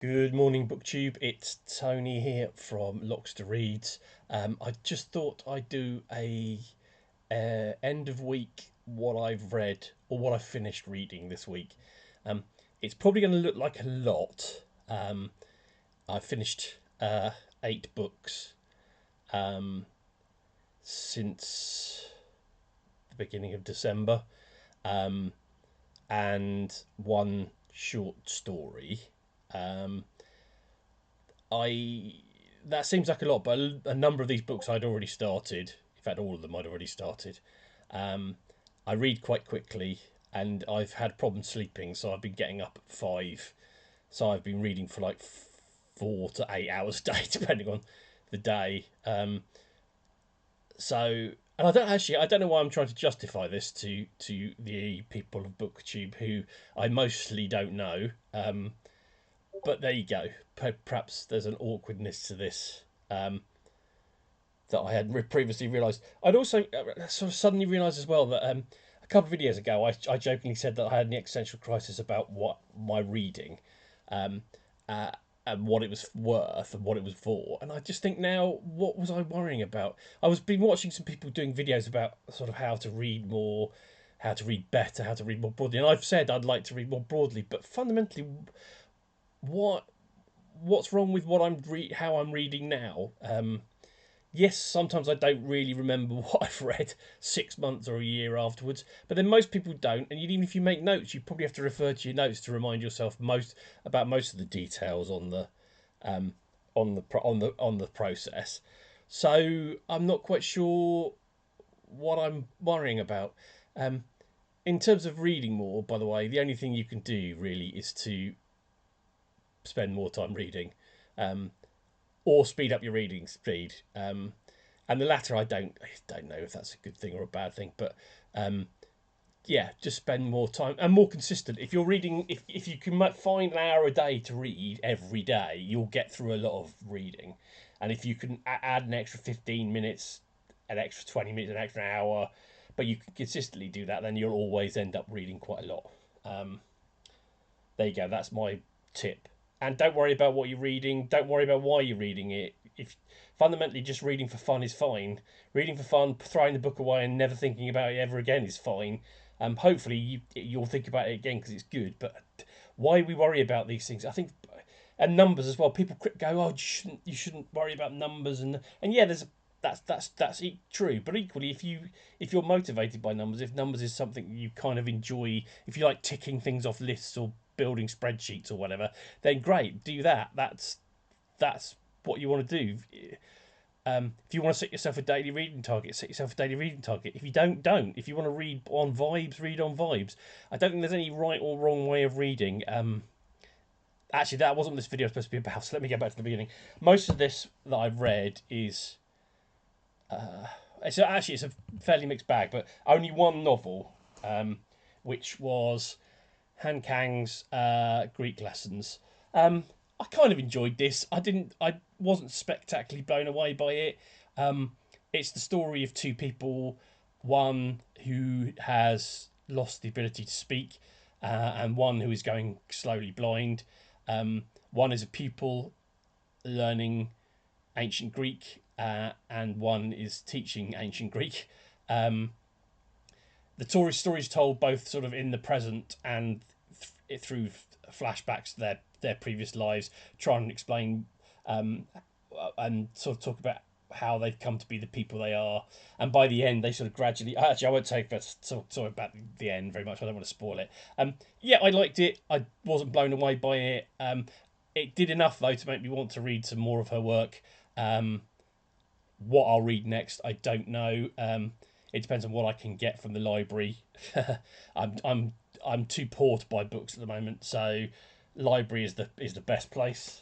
Good morning, BookTube. It's Tony here from Locks to Reads. I just thought I'd do a end of week what I've read or what I've finished reading this week. Um, it's probably going to look like a lot. I've finished 8 books um, since the beginning of December, um, and one short story. Um, I That seems like a lot, but a number of these books I'd already started. In fact, all of them I'd already started. Um, I read quite quickly, and I've had problems sleeping, so I've been getting up at 5. So I've been reading for like 4 to 8 hours a day, depending on the day. And I don't know why I'm trying to justify this to the people of BookTube who I mostly don't know. But there you go. Perhaps there's an awkwardness to this that I had previously realised. I'd also sort of suddenly realised as well that a couple of videos ago I jokingly said that I had an existential crisis about what my reading, um, uh, and what it was worth and what it was for. And I just think now, what was I worrying about? I was been watching some people doing videos about sort of how to read more, how to read better, how to read more broadly. And I've said I'd like to read more broadly, but fundamentally, what what's wrong with how I'm reading now? Yes, sometimes I don't really remember what I've read 6 months or a year afterwards, but then most people don't. And even if you make notes, you probably have to refer to your notes to remind yourself most of the details um, on the process. So I'm not quite sure what I'm worrying about. Um, in terms of reading more, by the way, the only thing you can do really is to spend more time reading, um, or speed up your reading speed. And the latter, I don't know if that's a good thing or a bad thing, but um, yeah, just spend more time and more consistent. If you're reading, if you can find an hour a day to read every day, you'll get through a lot of reading. And if you can add an extra 15 minutes, an extra 20 minutes, an extra hour, but you can consistently do that, then you'll always end up reading quite a lot. Um, there you go. That's my tip. And don't worry about what you're reading. Don't worry about why you're reading it. If fundamentally just reading for fun is fine. Reading for fun, throwing the book away and never thinking about it ever again is fine. Hopefully you'll think about it again because it's good. But why we worry about these things? I think, and numbers as well. People go, "Oh, you shouldn't worry about numbers," and yeah, that's true. But equally, if you're motivated by numbers, if numbers is something you kind of enjoy, if you like ticking things off lists or building spreadsheets or whatever, then great, do that. That's what you want to do. If you want to set yourself a daily reading target, set yourself a daily reading target. If you don't. If you want to read on vibes, read on vibes. I don't think there's any right or wrong way of reading. Actually, that wasn't what this video was supposed to be about. So let me get back to the beginning. Most of this that I've read is it's a fairly mixed bag, but only one novel, which was Kang's Greek lessons. I kind of enjoyed this. I wasn't spectacularly blown away by it. It's the story of two people, one who has lost the ability to speak, and one who is going slowly blind. One is a pupil learning ancient Greek, and one is teaching ancient Greek. Um, the story is told both sort of in the present and through flashbacks to their previous lives, trying to explain, um, and sort of talk about how they've come to be the people they are. And by the end, they sort of gradually. Actually, I won't talk about the end very much. I don't want to spoil it. Yeah, I liked it. I wasn't blown away by it. It did enough though to make me want to read some more of her work. Um, what I'll read next, I don't know. It depends on what I can get from the library. I'm I'm I'm too poor to buy books at the moment, so library is the best place.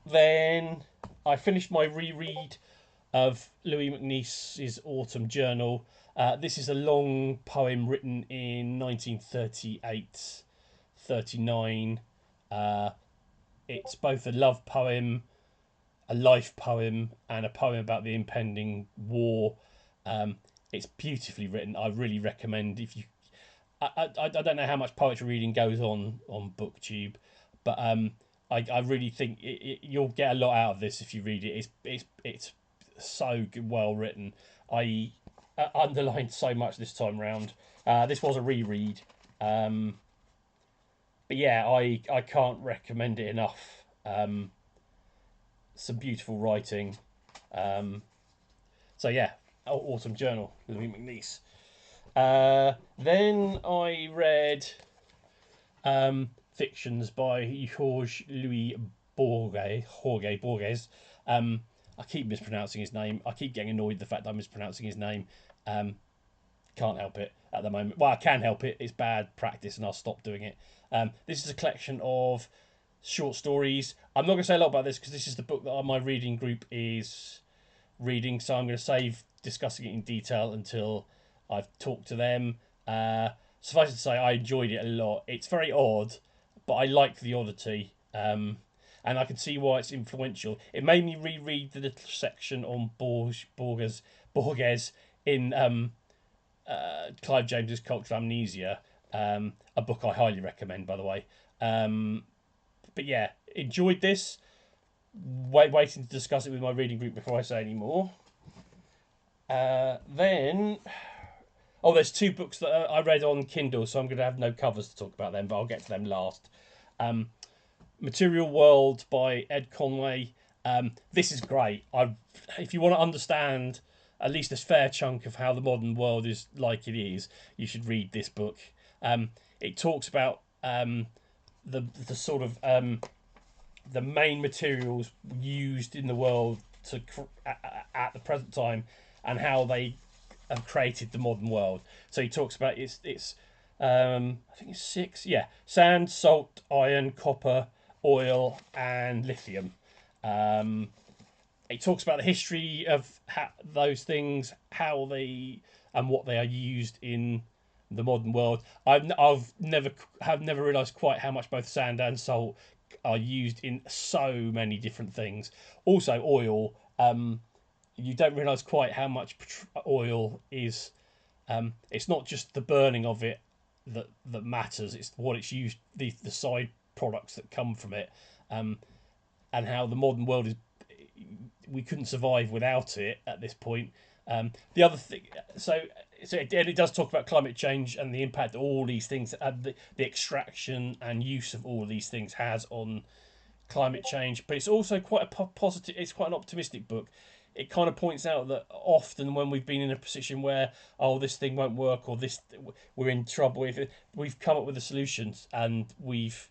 Then I finished my reread of Louis MacNeice's Autumn Journal. This is a long poem written in 1938, 39. Uh, it's both a love poem, a life poem, and a poem about the impending war. It's beautifully written. I really recommend if you. I don't know how much poetry reading goes on BookTube, But I really think you'll get a lot out of this if you read it. It's so good, well written. I underlined so much this time round. This was a reread. But yeah, I can't recommend it enough. Some beautiful writing. So yeah, Autumn Journal, Louis MacNeice. Then I read fictions by Jorge Louis Borges. I keep mispronouncing his name. I keep getting annoyed at the fact that I'm mispronouncing his name. Can't help it at the moment. Well, I can help it. It's bad practice, and I'll stop doing it. This is a collection of short stories. I'm not going to say a lot about this because this is the book that my reading group is reading, so I'm going to save discussing it in detail until I've talked to them. Suffice it to say, I enjoyed it a lot. It's very odd, but I like the oddity, and I can see why it's influential. It made me reread the little section on Borges in Clive James's Cultural Amnesia, a book I highly recommend, by the way. But yeah, enjoyed this. Waiting to discuss it with my reading group before I say any more. Then, there's two books that I read on Kindle, so I'm going to have no covers to talk about them, but I'll get to them last. Material World by Ed Conway. This is great. If you want to understand at least a fair chunk of how the modern world is like it is, you should read this book. It talks about the sort of the main materials used in the world at the present time and how they have created the modern world. So he talks about it's I think it's 6, sand, salt, iron, copper, oil, and lithium. It talks about the history of those things, how they and what they are used in the modern world. I've never realised quite how much both sand and salt are used in so many different things. Also, oil. You don't realise quite how much oil is. It's not just the burning of it that matters. It's what it's used, the side products that come from it, and how the modern world is. We couldn't survive without it at this point. The other thing, it does talk about climate change and the impact that all these things, the extraction and use of all these things has on climate change. But it's also quite a positive. It's quite an optimistic book. It kind of points out that often when we've been in a position where this thing won't work or we're in trouble, we've come up with the solutions and we've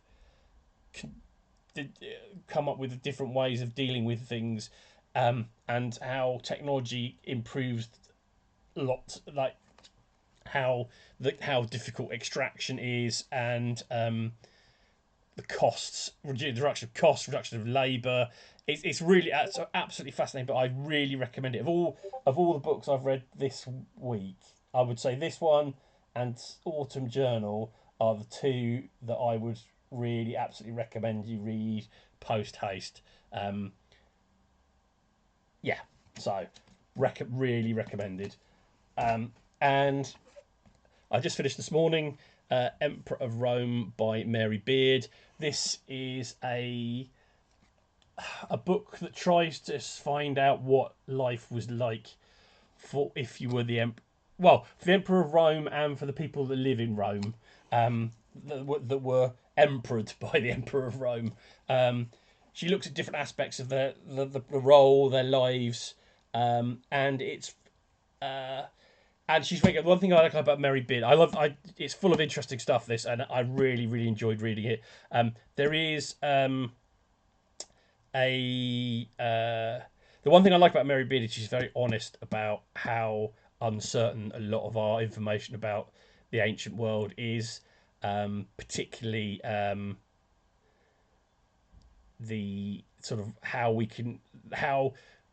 come up with different ways of dealing with things, and how technology improves a lot, like how difficult extraction is, and the costs, reduction of costs, reduction of labour. It's absolutely fascinating. But I really recommend it. Of all the books I've read this week, I would say this one and Autumn Journal are the two that I would really absolutely recommend you read post haste. So really recommended. And I just finished this morning Emperor of Rome by Mary Beard. This is a book that tries to find out what life was like for if you were for the Emperor of Rome and for the people that live in Rome, that were emperored by the Emperor of Rome. She looks at different aspects of the role, their lives, and it's and she's very good. One thing I like about Mary Beard, it's full of interesting stuff. This, and I really, really enjoyed reading it. There is the one thing I like about Mary Beard is she's very honest about how uncertain a lot of our information about the ancient world is, particularly the sort of how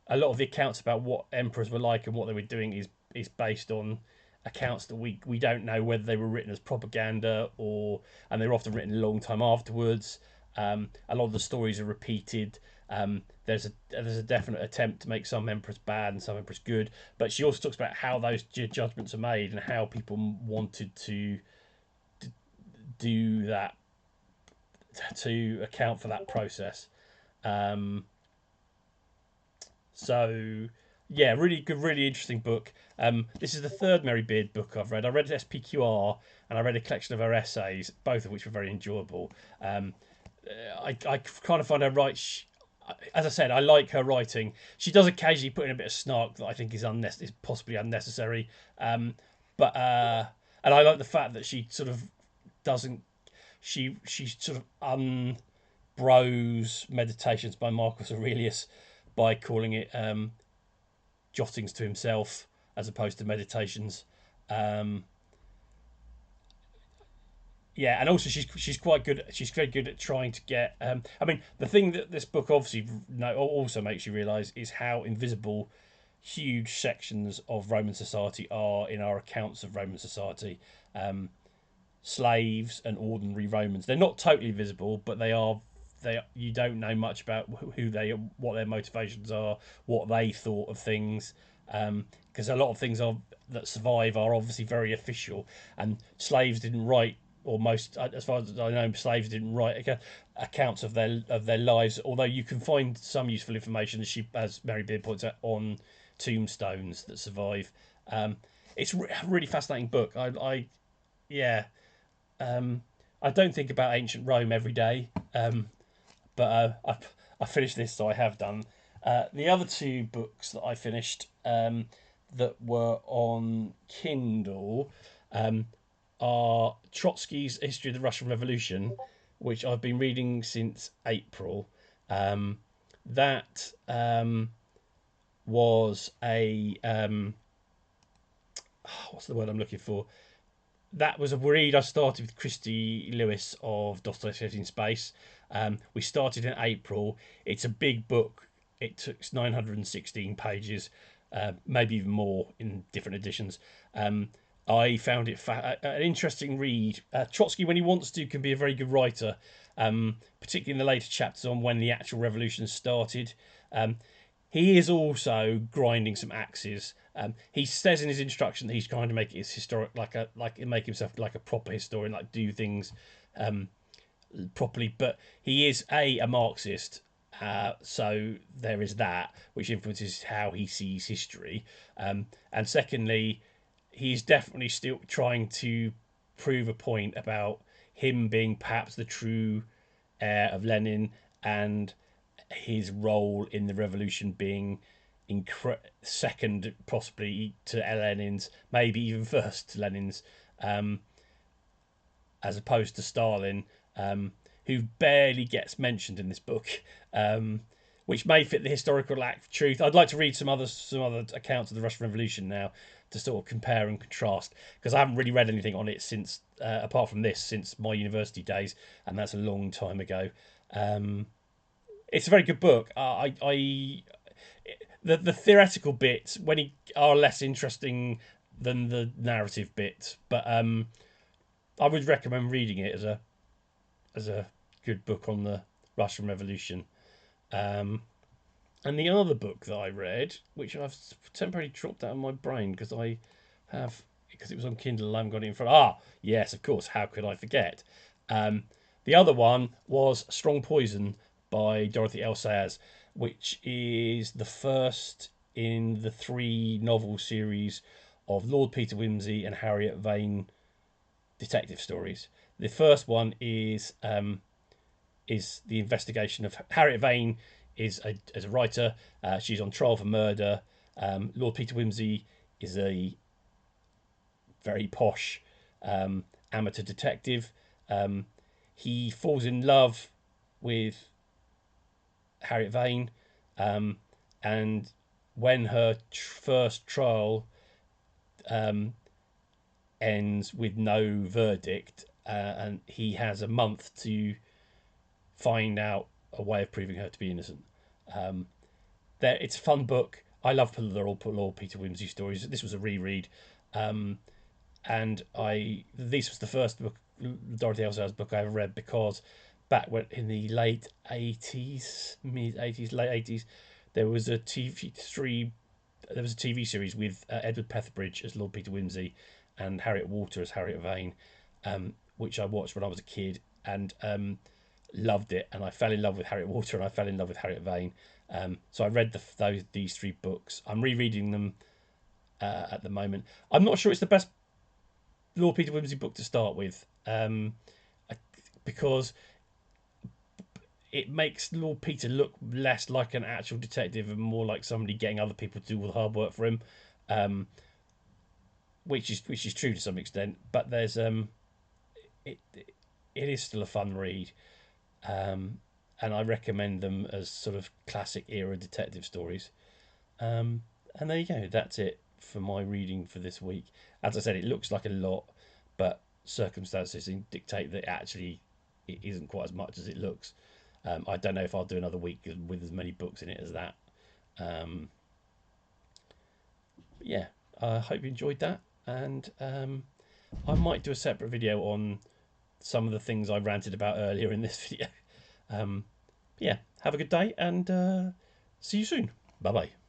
a lot of the accounts about what emperors were like and what they were doing is based on accounts that we don't know whether they were written as propaganda and they were often written a long time afterwards. A lot of the stories are repeated. There's a definite attempt to make some emperors bad and some emperors good, but she also talks about how those judgments are made and how people wanted to do that to account for that process. Um, so yeah, really good, really interesting book. This is the third Mary Beard book I've read. I read SPQR and I read a collection of her essays, both of which were very enjoyable. Um, I kind of find her as I said, I like her writing. She does occasionally put in a bit of snark that I think is possibly unnecessary. But and I like the fact that she sort of doesn't. She sort of unbros Meditations by Marcus Aurelius by calling it jottings to himself as opposed to meditations. Um, yeah, and also she's quite good. She's very good at trying to get. I mean, the thing that this book obviously also makes you realise is how invisible huge sections of Roman society are in our accounts of Roman society. Slaves and ordinary Romans. They're not totally visible, but they are. You don't know much about who they, what their motivations are, what they thought of things, because a lot of things that survive are obviously very official, and slaves didn't write, or most, as far as I know, slaves didn't write accounts of their lives. Although you can find some useful information, as Mary Beard points out, on tombstones that survive. It's a really fascinating book. Yeah, um, I don't think about ancient Rome every day, but I finished this, so I have done. The other two books that I finished that were on Kindle are Trotsky's History of the Russian Revolution, which I've been reading since April. That was a what's the word I'm looking for? That was a read I started with Christy Lewis of Dostoevsky in Space. We started in April. It's a big book. It took 916 pages, maybe even more in different editions. I found it an interesting read. Trotsky, when he wants to, can be a very good writer, particularly in the later chapters on when the actual revolution started. He is also grinding some axes. He says in his introduction that he's trying to make it historic, make himself like a proper historian, like do things properly. But he is a Marxist, so there is that, which influences how he sees history. And secondly, he's definitely still trying to prove a point about him being perhaps the true heir of Lenin, and his role in the revolution being second possibly to Lenin's, maybe even first to Lenin's, as opposed to Stalin, who barely gets mentioned in this book, which may fit the historical truth. I'd like to read some other accounts of the Russian Revolution now to sort of compare and contrast, because I haven't really read anything on it since, apart from this, since my university days, and that's a long time ago. It's a very good book. The theoretical bits are less interesting than the narrative bits, but I would recommend reading it as a good book on the Russian Revolution. And the other book that I read, which I've temporarily dropped out of my brain because it was on Kindle, I haven't got it in front. Yes, of course. How could I forget? The other one was Strong Poison by Dorothy L. Sayers, which is the first in the 3 novel series of Lord Peter Wimsey and Harriet Vane detective stories. The first one is the investigation of Harriet Vane as a writer. She's on trial for murder. Lord Peter Wimsey is a very posh amateur detective. He falls in love with Harriet Vane, and when her first trial ends with no verdict, and he has a month to find out a way of proving her to be innocent. It's a fun book. I love Lord Peter Wimsey stories. This was a reread, and this was the first book, Dorothy L. Sayers book I ever read, because back when in the late 80s, mid 80s, late 80s, there was a TV series with Edward Petherbridge as Lord Peter Wimsey and Harriet Walter as Harriet Vane, which I watched when I was a kid, and loved it, and I fell in love with Harriet Walter, and I fell in love with Harriet Vane. So I read these 3 books. I'm rereading them at the moment. I'm not sure it's the best Lord Peter Wimsey book to start with, because it makes Lord Peter look less like an actual detective and more like somebody getting other people to do all the hard work for him, which is true to some extent. But there's it is still a fun read, and I recommend them as sort of classic era detective stories. And there you go. That's it for my reading for this week. As I said, it looks like a lot, but circumstances dictate that actually it isn't quite as much as it looks. I don't know if I'll do another week with as many books in it as that. But yeah, I hope you enjoyed that, and I might do a separate video on some of the things I ranted about earlier in this video. Yeah, have a good day, and see you soon. Bye bye.